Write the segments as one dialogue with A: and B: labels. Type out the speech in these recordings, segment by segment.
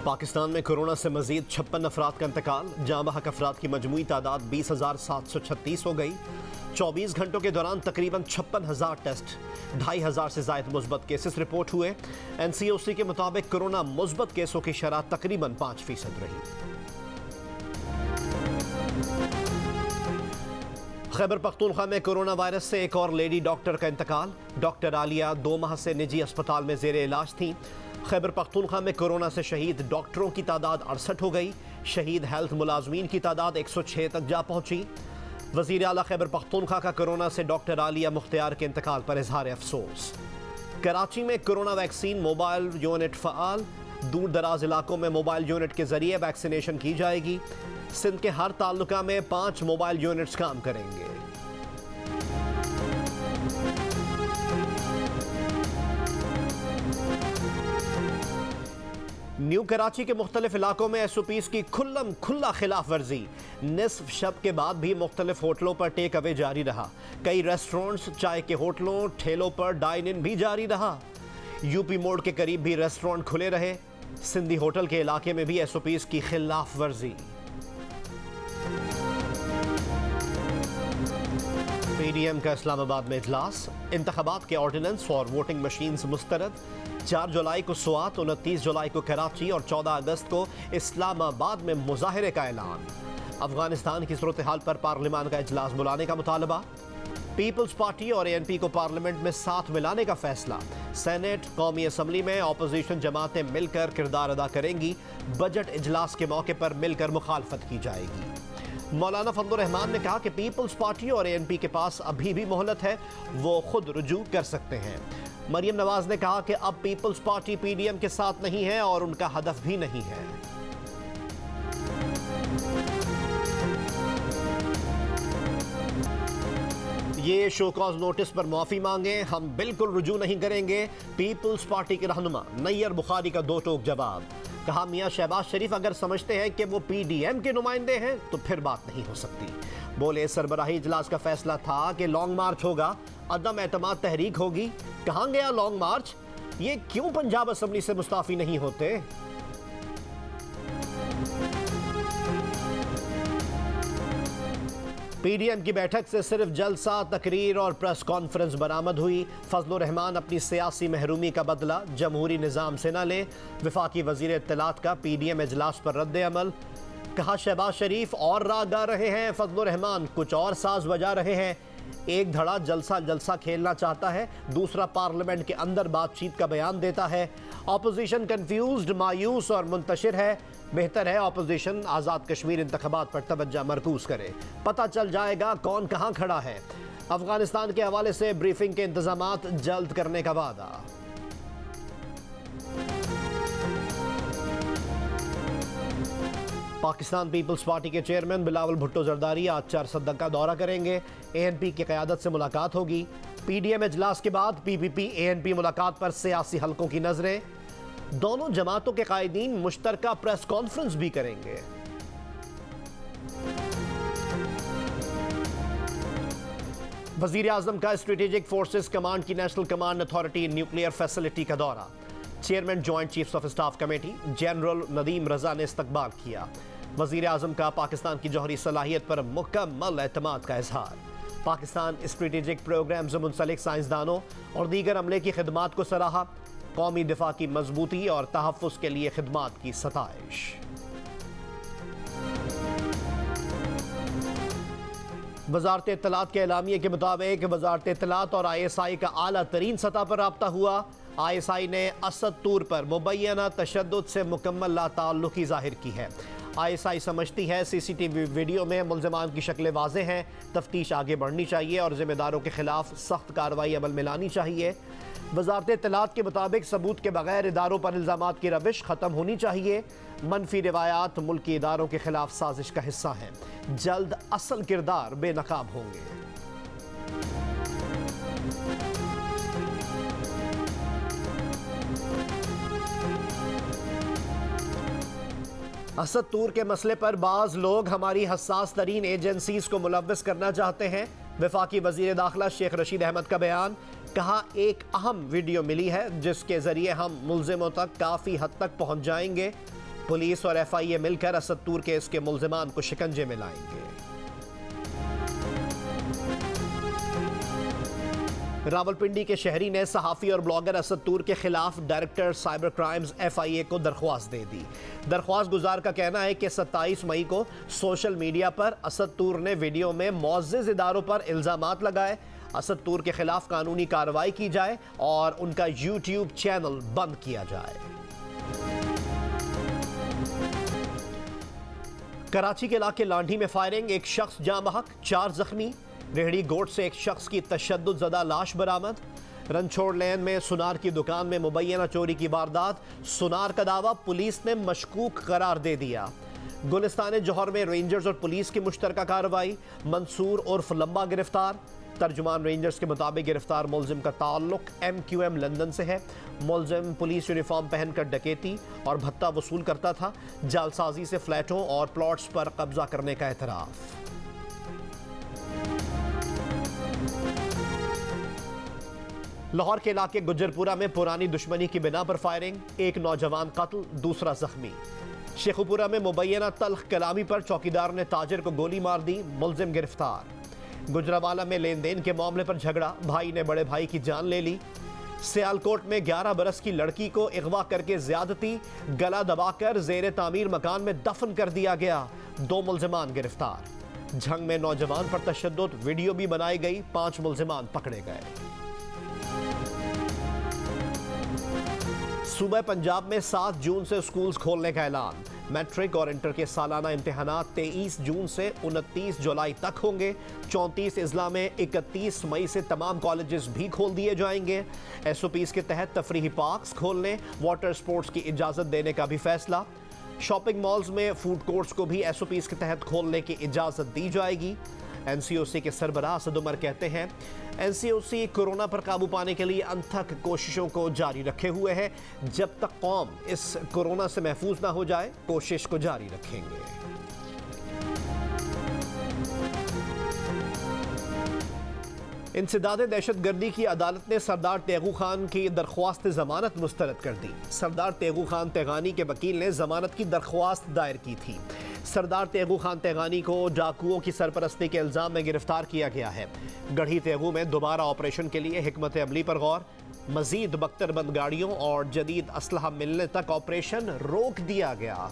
A: पाकिस्तान में कोरोना से मजीद 56 अफराद का इंतकाल। जाँ बहक अफराद की मजमूई तादाद 20,736 हो गई। 24 घंटों के दौरान तकरीबन 56,000 टेस्ट, 2,500 से ज़ायद मुस्बत केसेस रिपोर्ट हुए। NCOC के मुताबिक कोरोना मुस्बत केसों की शरह तकरीबन 5% रही। खैबर पख्तूनख्वा में कोरोना वायरस से एक और लेडी डॉक्टर का इंतकाल। डॉक्टर आलिया 2 माह से निजी अस्पताल में ज़ेरे इलाज थी। खैबर पख्तूनख्वा में कोरोना से शहीद डॉक्टरों की तादाद 68 हो गई। शहीद हेल्थ मुलाजमीन की तादाद 106 तक जा पहुंची। वज़ीर आला खैबर पख्तूनख्वा का कोरोना से डॉक्टर आलिया मुख्तियार के इंतकाल पर इजहार अफसोस। कराची में कोरोना वैक्सीन मोबाइल यूनिट फ़आल। दूर दराज इलाकों में मोबाइल यूनिट के जरिए वैक्सीनेशन की जाएगी। सिंध के हर तालुका में 5 मोबाइल यूनिट्स काम करेंगे। न्यू कराची के मुख्तलिफ इलाकों में SOPs की खुल्ला खिलाफ वर्जी। निस्फ शब के बाद भी मुख्तलिफ होटलों पर टेक अवे जारी रहा। कई रेस्टोरेंट्स, चाय के होटलों, ठेलों पर डाइन इन भी जारी रहा। यूपी मोड़ के करीब भी रेस्टोरेंट खुले रहे। सिंधी होटल के इलाके में भी SOPs की खिलाफ वर्जी। PDM का इस्लामाबाद में इजलास। इंतखाबात के ऑर्डिनेंस और वोटिंग मशीन्स मुस्तरद। 4 जुलाई को स्वात, 29 जुलाई को कराची और 14 अगस्त को इस्लामाबाद में मुजाहरे का ऐलान। अफगानिस्तान की सूरत हाल पर पार्लिमान का इजलास बुलाने का मुतालबा। पीपल्स पार्टी और ANP को पार्लियामेंट में साथ मिलाने का फैसला। सेनेट, कौमी असम्बली में अपोजिशन जमातें मिलकर किरदार अदा करेंगी। बजट इजलास के मौके पर मिलकर मुखालफत की जाएगी। मौलाना फजलुर रहमान ने कहा कि पीपल्स पार्टी और ANP के पास अभी भी मोहलत है, वो खुद रुजू कर सकते हैं। मरियम नवाज ने कहा कि अब पीपल्स पार्टी PDM के साथ नहीं है और उनका हदफ भी नहीं है। ये शो कॉज नोटिस पर माफी मांगे, हम बिल्कुल रुजू नहीं करेंगे। पीपल्स पार्टी के रहनुमा नैयर बुखारी का 2 टोक जवाब। कहा मियां शहबाज शरीफ अगर समझते हैं कि वो PDM के नुमाइंदे हैं तो फिर बात नहीं हो सकती। बोले सरबराही इजलास का फैसला था कि लॉन्ग मार्च होगा, अदम एतमाद तहरीक होगी। कहां गया लॉन्ग मार्च? ये क्यों पंजाब असेंबली से मुस्ताफी नहीं होते? PDM की बैठक से सिर्फ जलसा, तकरीर और प्रेस कॉन्फ्रेंस बरामद हुई। फजलुर रहमान अपनी सियासी महरूमी का बदला जमहूरी निज़ाम से न ले। वफाकी वज़ीर इत्तलात का PDM इजलास पर रद्द अमल। कहा शहबाज शरीफ और राग गा रहे हैं, फजलुर रहमान कुछ और साज बजा रहे हैं। एक धड़ा जलसा खेलना चाहता है, दूसरा पार्लियामेंट के अंदर बातचीत का बयान देता है। अपोजिशन कंफ्यूज्ड, मायूस और मुंतशिर है। बेहतर है अपोजिशन आज़ाद कश्मीर इंतखाबात पर तवज्जो मरकूज करे, पता चल जाएगा कौन कहां खड़ा है। अफगानिस्तान के हवाले से ब्रीफिंग के इंतजामात जल्द करने का वादा। पाकिस्तान पीपल्स पार्टी के चेयरमैन बिलावल भुट्टो जरदारी आज चारसद्दा का दौरा करेंगे। ANP की क़यादत से मुलाकात होगी। PDM इजलास के बाद PPP ANP मुलाकात पर सियासी हलकों की नजरें। दोनों जमातों के कायदीन मुश्तरका प्रेस कॉन्फ्रेंस भी करेंगे। वजीर आजम का स्ट्रेटेजिक फोर्सेस कमांड की national command authority nuclear facility का दौरा। Chairman joint chiefs of staff committee general Nadeem Raza ने इस्तकबाल किया। वजीर आजम का पाकिस्तान की जौहरी सलाहियत पर मुकम्मल एतमाद का इजहार। पाकिस्तान स्ट्रेटेजिक प्रोग्राम से मुंसलिक साइंसदानों और दीगर अमले की खिदमात को सराहा। कौमी दिफा की मजबूती और तहफ़्फ़ुज़ के लिए खिदमात की सताइश। वज़ारत इत्तलात के एलामिये के मुताबिक वज़ारत इत्तलात और ISI का आला तरीन सतह पर राब्ता हुआ। ISI ने असद तूर पर मुबैना तशद्दुद से मुकम्मल लाताल्लुकी ज़ाहिर की है। ISI समझती है CCTV वीडियो में मुल्ज़िमान की शक्लें वाज़ेह हैं, तफ्तीश आगे बढ़नी चाहिए और ज़िम्मेदारों के खिलाफ सख्त कार्रवाई अमल में लानी चाहिए। वज़ारत इत्तलात के मुताबिक सबूत के बगैर इदारों पर इल्ज़ामात की रविश ख़त्म होनी चाहिए। मनफी रिवायात मुल्की इदारों के खिलाफ साजिश का हिस्सा हैं। जल्द असल किरदार बेनकाब होंगे। असद तूर के मसले पर बाज़ लोग हमारी हसास तरीन एजेंसीज को मुलव्वस करना चाहते हैं। वफाकी वज़ीर दाखिला शेख रशीद अहमद का बयान। कहा एक अहम वीडियो मिली है जिसके ज़रिए हम मुल्ज़िमों तक काफ़ी हद तक पहुँच जाएंगे। पुलिस और FIA मिलकर असदतूर केस के मुल्जिमान को शिकंजे में लाएंगे। रावलपिंडी के शहरी ने सहाफ़ी और ब्लॉगर असदतूर के खिलाफ डायरेक्टर साइबर क्राइम्स FIA को दरख्वास्त दे दी। दरख्वास्त गुजार का कहना है कि 27 मई को सोशल मीडिया पर असदतूर ने वीडियो में मुअज़्ज़िज़ इदारों पर इल्ज़ामात लगाए। असदतूर के खिलाफ कानूनी कार्रवाई की जाए और उनका YouTube चैनल बंद किया जाए। कराची के इलाके लांढी में फायरिंग, एक शख्स जाँ बहक, 4 जख्मी। रेहड़ी गोट से एक शख्स की तशद्दुद-ज़दा लाश बरामद। रनछोड़ लेन में सुनार की दुकान में मुबैना चोरी की वारदात, सुनार का दावा पुलिस ने मशकूक करार दे दिया। गुलिस्तान जौहर में रेंजर्स और पुलिस की मुश्तरका कार्रवाई, मंसूर उर्फ लंबा गिरफ्तार। तर्जुमान रेंजर्स के मुताबिक गिरफ्तार मुलजिम का ताल्लुक MQM लंदन से है। मुलजिम पुलिस यूनिफॉर्म पहनकर डकैती और भत्ता वसूल करता था। जालसाजी से फ्लैटों और प्लॉट्स पर कब्जा करने का एतराफ़। लाहौर के इलाके गुजरपुरा में पुरानी दुश्मनी की बिना पर फायरिंग, एक नौजवान कत्ल, दूसरा जख्मी। शेखुपुरा में मुबैना तल्ख कलामी पर चौकीदार ने ताजिर को गोली मार दी, मुलजिम गिरफ्तार। गुजरावाला में लेन देन के मामले पर झगड़ा, भाई ने बड़े भाई की जान ले ली। सियालकोट में 11 बरस की लड़की को अगवा करके ज्यादती, गला दबाकर जेर तामीर मकान में दफन कर दिया गया, 2 मुलजिमान गिरफ्तार। झंग में नौजवान पर तशद्दुद, वीडियो भी बनाई गई, 5 मुलजिमान पकड़े गए। सूबा पंजाब में 7 जून से स्कूल्स खोलने का ऐलान। मैट्रिक और इंटर के सालाना इम्तिहानात 23 जून से 29 जुलाई तक होंगे। 34 अजला में 31 मई से तमाम कॉलेजेस भी खोल दिए जाएंगे। SOPs के तहत तफरीही पार्क्स खोलने, वाटर स्पोर्ट्स की इजाज़त देने का भी फैसला। शॉपिंग मॉल्स में फूड कोर्ट्स को भी SOPs के तहत खोलने की इजाज़त दी जाएगी। NCOC के सरबराह असद उमर कहते हैं NCOC कोरोना पर काबू पाने के लिए अनथक कोशिशों को जारी रखे हुए है। जब तक कौम इस कोरोना से महफूज ना हो जाए, कोशिश को जारी रखेंगे। इंसदाद दहशतगर्दी की अदालत ने सरदार तेगू खान की दरख्वास्त जमानत मुस्तरद कर दी। सरदार तेगू खान तेगानी के वकील ने जमानत की दरख्वास्त दायर की थी। सरदार तेगू खान तेगानी को डाकुओं की सरपरस्ती के इल्ज़ाम में गिरफ्तार किया गया है। गढ़ी तेगू में दोबारा ऑपरेशन के लिए हिकमत अमली पर गौर, मजीद बख्तरबंद गाड़ियों और जदीद असलहा मिलने तक ऑपरेशन रोक दिया गया।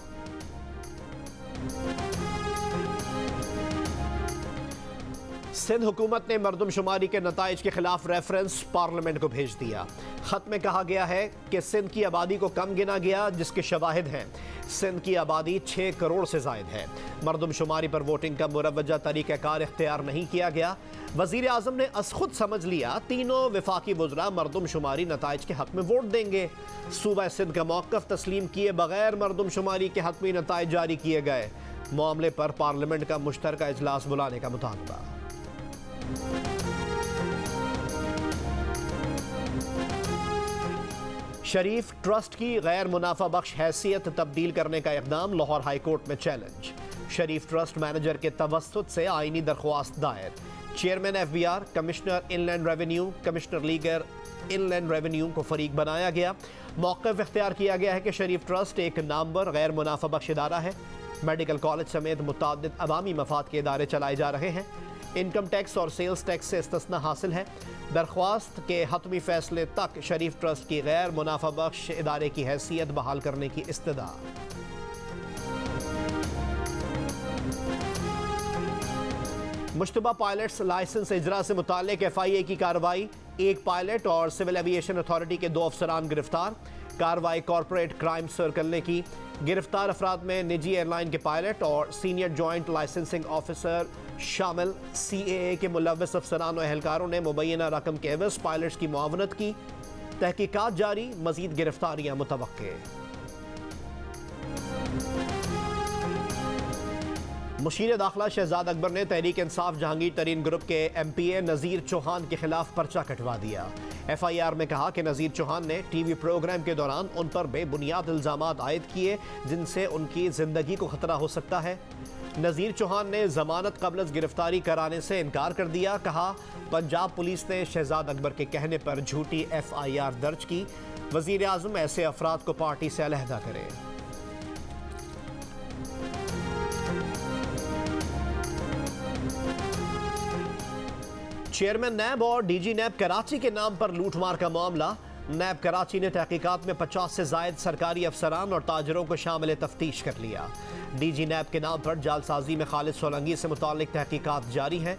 A: सिंध हुकूमत ने मरदमशुमारी के नताइज के खिलाफ रेफरेंस पार्लियामेंट को भेज दिया। खत में कहा गया है कि सिंध की आबादी को कम गिना गया, जिसके शवाहिद हैं। सिंध की आबादी 6 करोड़ से जायद है। मरदमशुमारी पर वोटिंग का मुरवजा तरीक़ाकार इख्तियार नहीं किया गया। वज़ीर आज़म ने खुद समझ लिया तीनों वफाकी वज़रा मरदमशुमारी नताइज के हक़ में वोट देंगे। सूबा सिंध का मौक़िफ़ तस्लीम किए बगैर मरदमशुमारी के हतमी नताइज जारी किए गए। मामले पर पार्लियामेंट का मुश्तरका इजलास बुलाने का मुतालबा। शरीफ ट्रस्ट की गैर मुनाफा बख्श हैसियत तब्दील करने का इक़दाम, लाहौर हाई कोर्ट में चैलेंज। शरीफ ट्रस्ट मैनेजर के तवस्सुत से आईनी दरख्वास्त दायर। Chairman FBR, commissioner inland revenue, commissioner legal inland revenue को फरीक बनाया गया। मौक़िफ़ इख्तियार किया गया है कि शरीफ ट्रस्ट एक नामवर गैर मुनाफा बख्श इदारा है। मेडिकल कॉलेज समेत मुतअद्दिद अवामी मफाद के इदारे चलाए जा रहे हैं। इनकम टैक्स और सेल्स टैक्स से इस्तिस्ना हासिल है। दरख्वास्त के हतमी फैसले तक शरीफ ट्रस्ट की गैर मुनाफा बख्श इदारे की हैसियत बहाल करने की इस्तदा। मुश्तबा पायलट्स लाइसेंस इजरा से मुताल्लिक FIA की कार्रवाई। एक पायलट और सिविल एविएशन अथॉरिटी के 2 अफसरान गिरफ्तार। कार्रवाई कॉरपोरेट क्राइम सर्कल ने की। गिरफ्तार अफराद में निजी एयरलाइन के पायलट और सीनियर जॉइंट लाइसेंसिंग ऑफिसर शामिल। CAA के मुलव्वस अफसरान और एहलकारों ने मुबैना रकम के एवज पायलट्स की मुआवनत की। तहकीकात जारी, मजीद गिरफ्तारियां मुतवक्के। मुशीर दाखिला शहजाद अकबर ने तहरीक इंसाफ जहांगीर तरीन ग्रुप के MPA नज़ीर चौहान के खिलाफ पर्चा कटवा दिया। FIR में कहा कि नज़ीर चौहान ने TV प्रोग्राम के दौरान उन पर बेबुनियाद इल्ज़ामात आयद किए, जिनसे उनकी ज़िंदगी को खतरा हो सकता है। नज़ीर चौहान ने जमानत कबल गिरफ्तारी कराने से इनकार कर दिया। कहा पंजाब पुलिस ने शहजाद अकबर के कहने पर झूठी FIR दर्ज की। वज़ीर आज़म ऐसे अफराद को पार्टी से अलहदा करे। चेयरमैन नैब और डीजी नैब कराची के नाम पर लूटमार का मामला। नैब कराची ने तहकीकात में 50 से जायद सरकारी अफसरान और ताजरों को शामिल तफ्तीश कर लिया। डीजी नैब के नाम पर जालसाजी में खालिद सोलंगी से मुताल्लिक तहकीकात जारी है।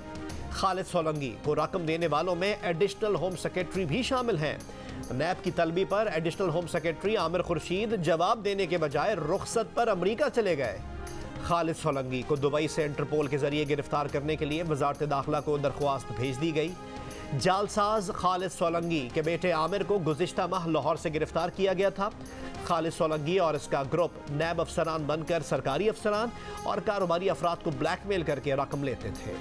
A: खालिद सोलंगी को रकम देने वालों में एडिशनल होम सेक्रेटरी भी शामिल हैं। नैब की तलबी पर additional home secretary Aamir Khurshid जवाब देने के बजाय रुखसत पर अमरीका चले गए। खालिद सोलंगी को दुबई से इंटरपोल के जरिए गिरफ्तार करने के लिए वजारत दाखिला को दरख्वास्त भेज दी गई। जालसाज खालिद सोलंगी के बेटे आमिर को गुज़िश्ता माह लाहौर से गिरफ्तार किया गया था। खालिद सोलंगी और इसका ग्रुप नैब अफसरान बनकर सरकारी अफसरान और कारोबारी अफराद को ब्लैकमेल करके रकम लेते थे।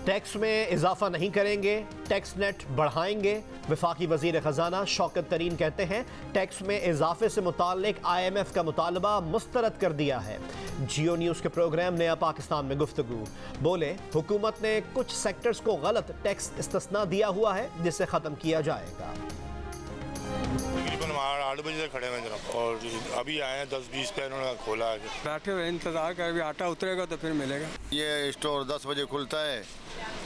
A: टैक्स में इजाफा नहीं करेंगे, टैक्स नेट बढ़ाएंगे। वफाकी वजीर खजाना शौकत तरीन कहते हैं टैक्स में इजाफे से मुताल्लिक IMF का मुतालबा मुस्तरद कर दिया है। जियो न्यूज़ के प्रोग्राम नया पाकिस्तान में गुफ्तगू बोले हुकूमत ने कुछ सेक्टर्स को गलत टैक्स इस्तिस्ना दिया हुआ है जिसे ख़त्म किया जाएगा।
B: तकरीबन 8 बजे से खड़े हैं जनाब और अभी आए हैं 10-20 पे इन्होंने खोला है।
C: बैठे हुए इंतजार कर, अभी आटा उतरेगा तो फिर मिलेगा।
D: ये स्टोर 10 बजे खुलता है,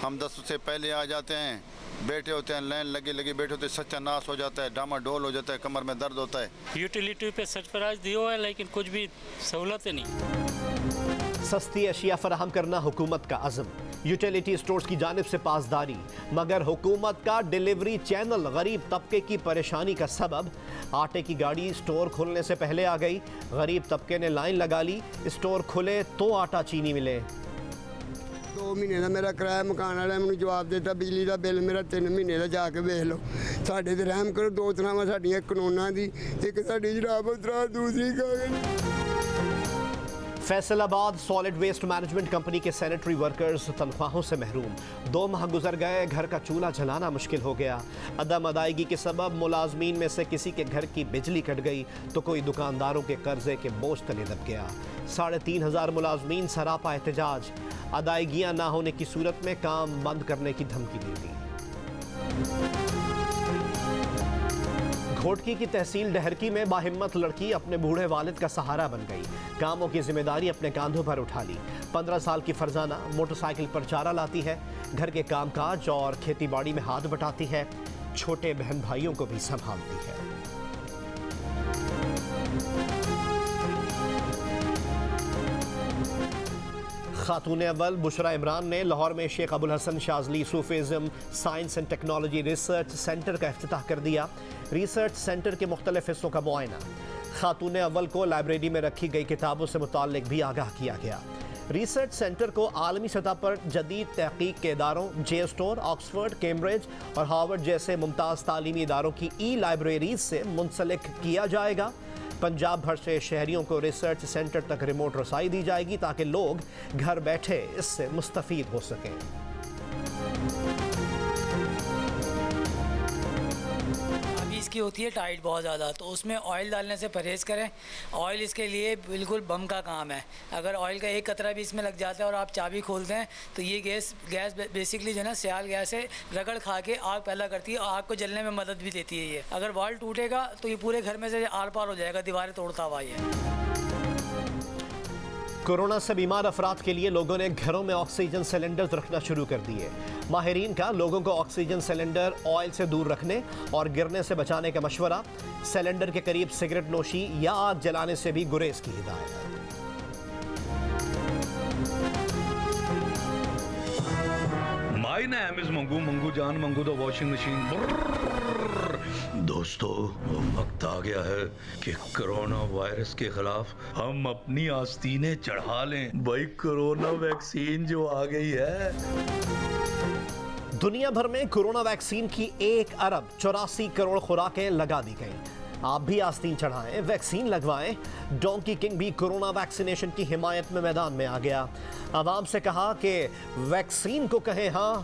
D: हम 10 से पहले आ जाते हैं, बैठे होते हैं, लाइन लगे बैठे होते हैं, सत्यानाश हो जाता है, डामाडोल हो जाता है, कमर में दर्द होता है।
E: यूटिलिटी पे सरफराज दिया है लेकिन कुछ भी सहूलत नहीं।
A: सस्ती अशिया फराहम करना हुकूमत का अज़म, यूटिलिटी स्टोर्स की जानिब से पासदारी, मगर हुकूमत का डिलीवरी चैनल गरीब तबके की परेशानी का सबब। आटे की गाड़ी स्टोर खुलने से पहले आ गई, गरीब तबके ने लाइन लगा ली, स्टोर खुले तो आटा चीनी मिले।
F: 2 महीने का मेरा किराया मकान वाले मैंने जवाब देता बिजली का बिल मेरा 3 महीने का जाके वेख लो। साढ़े ते रहम करो, 2 तरावां साडियां कानूनां दी, एक साडी जनाब उतरा, दूसरी कागज।
A: Faisalabad solid waste management company के सैनिटरी वर्कर्स तनख्वाहों से महरूम। 2 माह गुजर गए, घर का चूल्हा जलाना मुश्किल हो गया। अदम अदायगी के सबब मुलाजमीन में से किसी के घर की बिजली कट गई तो कोई दुकानदारों के कर्जे के बोझ तले दब गया। 3,500 मुलाजमीन सरापा एहतजाज, अदायगियां ना होने की सूरत में काम बंद करने की धमकी दे दी। घोटकी की तहसील डहरकी में बाहिम्मत लड़की अपने बूढ़े वालिद का सहारा बन गई, कामों की जिम्मेदारी अपने कांधों पर उठा ली। 15 साल की फरजाना मोटरसाइकिल पर चारा लाती है, घर के कामकाज और खेतीबाड़ी में हाथ बटाती है, छोटे बहन भाइयों को भी संभालती है। खातून अव्वल बुशरा इमरान ने लाहौर में Sheikh Abul Hasan Shazli Sufism science and technology research centre का इफ्तिताह कर दिया। रिसर्च सेंटर के मुख्तलिफ हिस्सों का मुआयना। खातून अव्वल को लाइब्रेरी में रखी गई किताबों से मुताल्लिक भी आगाह किया गया। रिसर्च सेंटर को आलमी सतह पर जदीद तहकीक के इदारों जे स्टोर, ऑक्सफोर्ड, कैम्ब्रिज और हार्वर्ड जैसे मुमताज़ तालीमी इदारों की लाइब्रेरीज से मुंसलिक किया जाएगा। पंजाब भर से शहरियों को रिसर्च सेंटर तक रिमोट रसाई दी जाएगी ताकि लोग घर बैठे इससे मुस्तफीद हो सकें।
G: इसकी होती है टाइट बहुत ज़्यादा, तो उसमें ऑयल डालने से परहेज़ करें। ऑयल इसके लिए बिल्कुल बम का काम है। अगर ऑयल का एक कतरा भी इसमें लग जाता है और आप चाबी खोलते हैं तो ये गैस बेसिकली जो है ना सियाल गैस है, रगड़ खा के आग पैदा करती है, आग को जलने में मदद भी देती है। ये अगर वॉल टूटेगा तो ये पूरे घर में से आर पार हो जाएगा, दीवारें तोड़ता हुआ ये।
A: कोरोना से बीमार अफराद के लिए लोगों ने घरों में ऑक्सीजन सिलेंडर्स रखना शुरू कर दिए। माहिरीन का लोगों को ऑक्सीजन सिलेंडर ऑयल से दूर रखने और गिरने से बचाने का मशवरा। सिलेंडर के करीब सिगरेट नोशी या आग जलाने से भी गुरेज की हिदायत।
H: My name is Mangu Mangu जान मंगू द वॉशिंग मशीन। दोस्तों वक्त आ गया है कि कोरोना वायरस के खिलाफ हम अपनी आस्तीनें चढ़ा लें। भाई कोरोना वैक्सीन जो आ गई है।
A: दुनिया भर में कोरोना वैक्सीन की 1 अरब 84 करोड़ खुराकें लगा दी गई। आप भी आस्तीन चढ़ाएं, वैक्सीन लगवाएं। डोंकी किंग भी कोरोना वैक्सीनेशन की हिमायत में मैदान में आ गया। आवाम से कहा कि वैक्सीन को कहें हाँ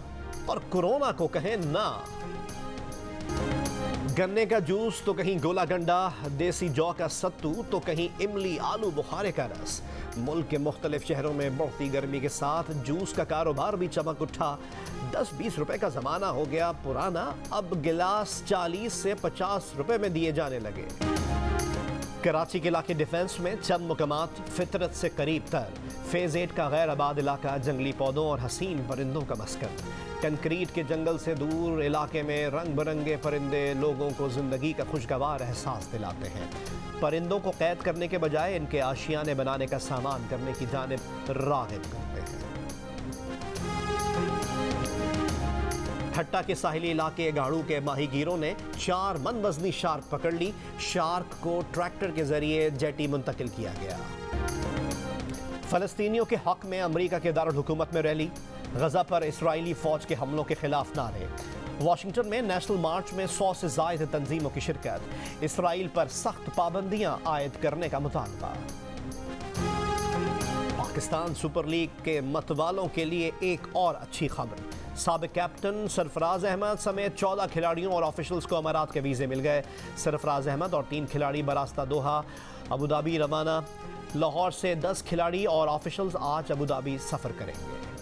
A: और कोरोना को कहें ना। गन्ने का जूस तो कहीं गोला गंडा, देसी जौ का सत्तू तो कहीं इमली आलू बुखारे का रस। मुल्क के मुख्तलिफ शहरों में बढ़ती गर्मी के साथ जूस का कारोबार भी चमक उठा। 10-20 रुपए का जमाना हो गया पुराना, अब गिलास 40 से 50 रुपए में दिए जाने लगे। कराची के इलाके डिफेंस में चंद मुकामात फितरत से करीब तर। फेज़ 8 का गैर आबाद इलाका जंगली पौधों और हसीन परिंदों का मस्कन। कंक्रीट के जंगल से दूर इलाके में रंग बिरंगे परिंदे लोगों को जिंदगी का खुशगवार एहसास दिलाते हैं। परिंदों को कैद करने के बजाय इनके आशियाने बनाने का सामान करने की जानिब राग़िब करते हैं। ठट्टा के साहिली इलाके गाड़ू के माहीगीरों ने 4 मन वजनी शार्क पकड़ ली। शार्क को ट्रैक्टर के जरिए जेटी मुंतकिल किया गया। फलस्तीनियों के हक में अमरीका के दारुल हुकूमत में रैली। गजा पर इसराइली फौज के हमलों के खिलाफ नारे। वाशिंगटन में नेशनल मार्च में 100 से ज़ायद तंजीमों की शिरकत। इसराइल पर सख्त पाबंदियां आयद करने का मुतालबा। पाकिस्तान सुपर लीग के मतवालों के लिए एक और अच्छी खबर। साबिक कैप्टन सरफराज अहमद समेत 14 खिलाड़ियों और ऑफिशियल्स को अमारात के वीज़े मिल गए। सरफराज अहमद और 3 खिलाड़ी बरास्ता दोहा अबू धाबी रवाना। लाहौर से 10 खिलाड़ी और ऑफिशियल्स आज अबू धाबी सफ़र करेंगे।